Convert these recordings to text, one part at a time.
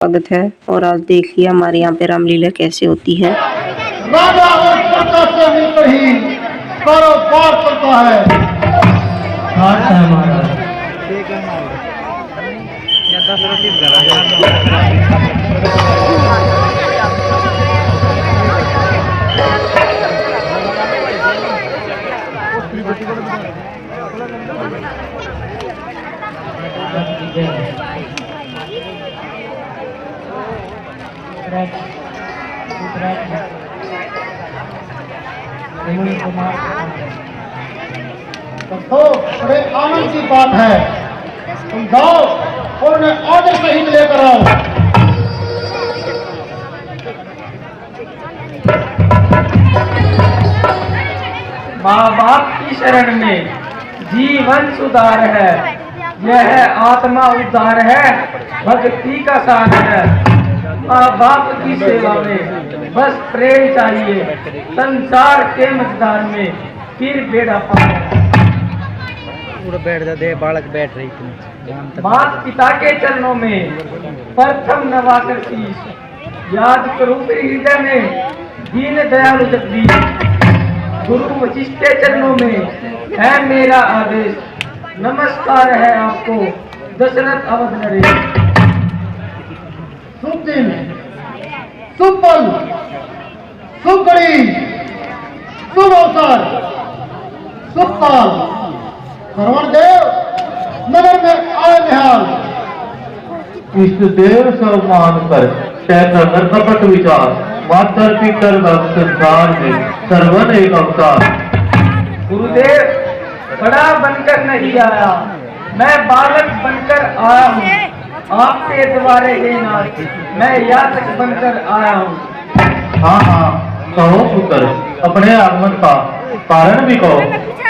स्वागत है। और आज देखिए हमारे यहाँ पे रामलीला कैसे होती है। राजा और प्रजा से मिलकर ही कारोबार करता है। तो बड़े आनंद की बात है, तुम जाओ और उन्हें आदर सहित लेकर आओ। माँ बाप की शरण में जीवन सुधार है, यह आत्मा उद्धार है, भक्ति का सार है। माँ बाप की सेवा में बस प्रेम चाहिए, संसार के मतदान में फिर बेड़ा पार। बैठ जा दे, बालक बैठ रही थी। माता पिता के चरणों में प्रथम नवाकर शीश, याद करूं मेरे हृदय में दीन दयालु जगदीश। गुरु वशिष्ठ के चरणों में है मेरा आदेश, नमस्कार है आपको दशरथ अवध नरेश। शुभ दिन, शुभ पल, शुभ घड़ी, शुभ अवसर, शुभ काल। श्रवण देव नगर में आए निहाल। इष्ट देव सब मान कर नर कपट विचार, मातर पितर भक्त संसार में सर्वन एक अवतार। गुरुदेव बड़ा बनकर नहीं आया, मैं बालक बनकर आया हूँ। आपके द्वारे हे नाथ मैं याचक बनकर आया हूँ। हाँ हाँ कहो पुत्र, अपने आगमन का कारण भी कहो।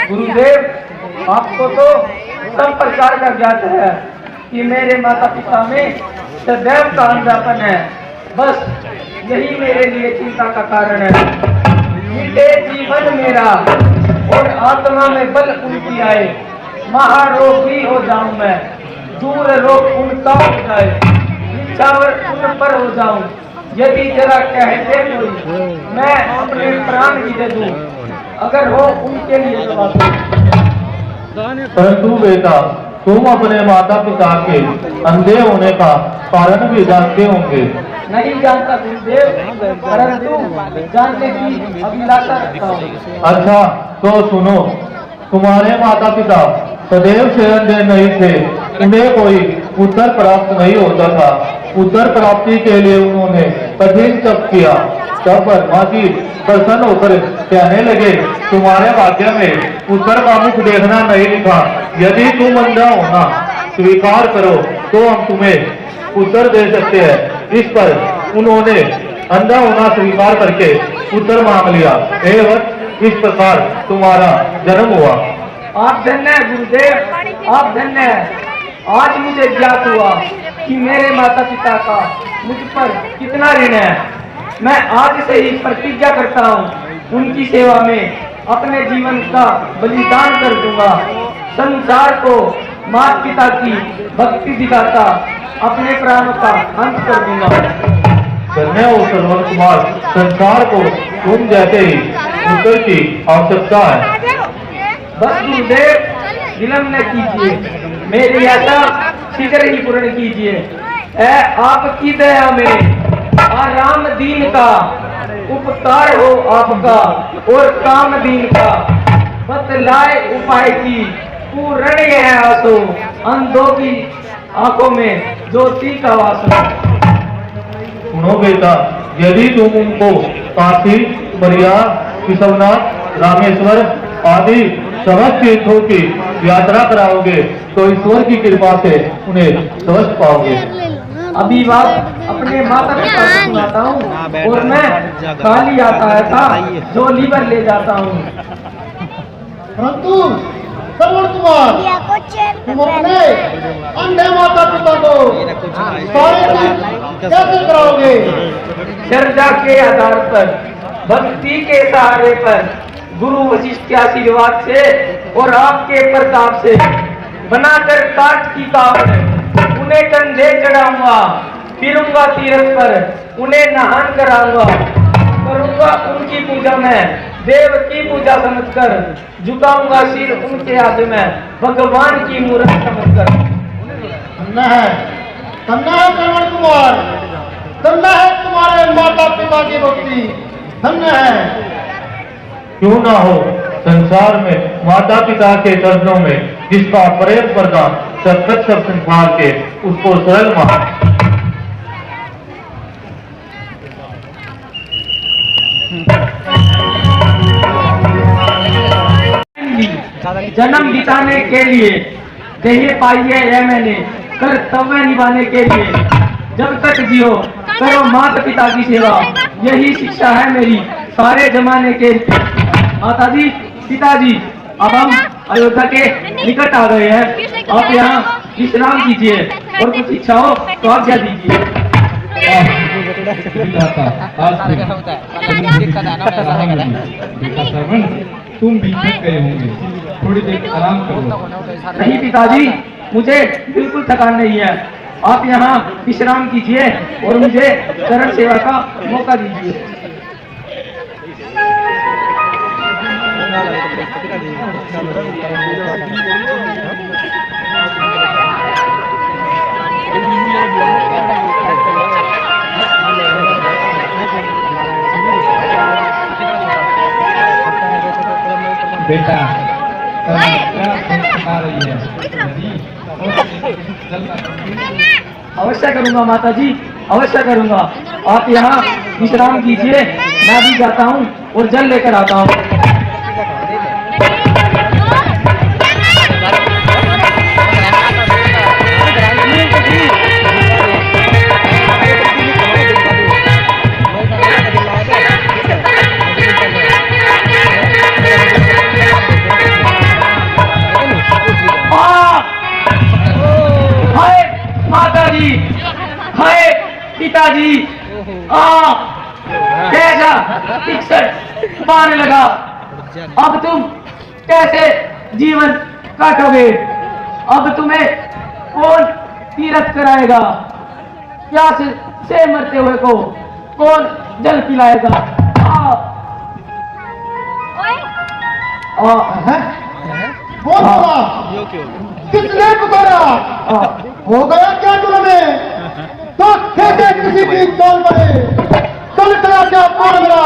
गुरुदेव आपको तो सब प्रकार का ज्ञात है कि मेरे माता पिता में सदैव का अंधापन है, बस यही मेरे लिए चिंता का कारण है। मिटे जीवन मेरा और आत्मा में बल उनकी आए, महारोगी हो जाऊं मैं, दूर रोग उनका हो जाए, निछावर उन पर हो जाऊं। यदि जरा कहते कोई मैं अपने प्राण भी दे दूं, अगर हो उनके लिए जवाब। परंतु बेटा तुम अपने माता पिता के अंधे होने का कारण भी जानते होंगे। नहीं जानता गुरुदेव, परंतु जानने की अभिलाषा रखता हूँ। अच्छा तो सुनो, तुम्हारे माता पिता सदैव से अंधे नहीं थे, उन्हें कोई उत्तर प्राप्त नहीं होता था। उत्तर प्राप्ति के लिए उन्होंने कठिन तप किया। तब ब्रह्मा जी प्रसन्न होकर कहने लगे, तुम्हारे भाग्य में उत्तर का मुख देखना नहीं लिखा, यदि तुम अंधा होना स्वीकार करो तो हम तुम्हें उत्तर दे सकते हैं। इस पर उन्होंने अंधा होना स्वीकार करके उत्तर मांग लिया। इस प्रकार तुम्हारा जन्म हुआ। आप धन्य है गुरुदेव, आप धन्य है। आज मुझे ज्ञात हुआ कि मेरे माता पिता का मुझ पर कितना ऋण है। मैं आज से ही प्रतिज्ञा करता हूँ, उनकी सेवा में अपने जीवन का बलिदान कर दूंगा। संसार को माता पिता की भक्ति दिखाता अपने प्राणों का अंत कर दूंगा। धन्य हो श्रवण कुमार, संसार को तुम जैसे ही उत्तर की आवश्यकता है। बस गुरुदेव विलम्ब न कीजिए, मेरी आशा शीघ्र ही पूर्ण कीजिए। आपकी दया में राम दीन का उपकार हो आपका, और काम दीन का बतलाए उपाय की पूर्ण यह आसो, अंधों की आंखों में ज्योति का वास हो। सुनो बेटा, यदि तुम उनको काशी, प्रयाग, विश्वनाथ, रामेश्वर आदि समस्त तीर्थों की यात्रा कराओगे तो ईश्वर की कृपा से उन्हें स्वस्थ पाओगे। अभी बात अपने माता पिता को सुनाता हूँ, और मैं खाली आता है था जो लीवर ले जाता हूँ। परंतु श्रवण कुमार, तुम अपने अंधे माता पिता को सारे कैसे कराओगे? श्रद्धा के आधार पर, भक्ति के सहारे पर, गुरु वशिष्ठ के आशीर्वाद से और आपके प्रताप से बनाकर काट की काट उन्हें कंधे चढ़ाऊंगा। फिरूंगा तीर्थ पर, उन्हें नहान कराऊंगा, करूंगा उनकी पूजा में, देव की पूजा समझकर, झुकाऊंगा सिर उनके आगे में, भगवान की मूर्त समझकर। धन्य है श्रवण कुमार, धन्य है तुम्हारे माता पिता की भक्ति, धन्य है। क्यों ना हो संसार में माता पिता के चरणों में जिसका प्रेम प्रदान सब संसार के उसको सरल मान। जन्म बिताने के लिए देह पाइए है मैंने, कर्तव्य निभाने के लिए, जब तक जियो करो माता पिता की सेवा, यही शिक्षा है मेरी सारे जमाने के। माता जी, पिताजी, अब हम अयोध्या के निकट आ गए हैं, आप यहाँ विश्राम कीजिए और कुछ इच्छा हो तो आज्ञा दीजिए। तुम भी थक गए होंगे, थोड़ी देर आराम करो। नहीं पिताजी, मुझे बिल्कुल थकान नहीं है, आप यहाँ विश्राम कीजिए और मुझे चरण सेवा का मौका दीजिए। बेटा आ रही है, अवश्य करूंगा माता जी, अवश्य करूंगा। आप यहाँ विश्राम कीजिए, मैं भी जाता हूँ और जल लेकर आता हूँ। हाय पिताजी, कैसा फिक्सर मारने लगा, अब तुम कैसे जीवन काटोगे? अब तुम्हें कौन तीरथ कराएगा? प्यास से मरते हुए को कौन जल पिलाएगा? किसने पुकारा? हो गया क्या तुम्हें? तो कैसे किसी भी दौड़ पड़े, चल चला क्या कौन मिला?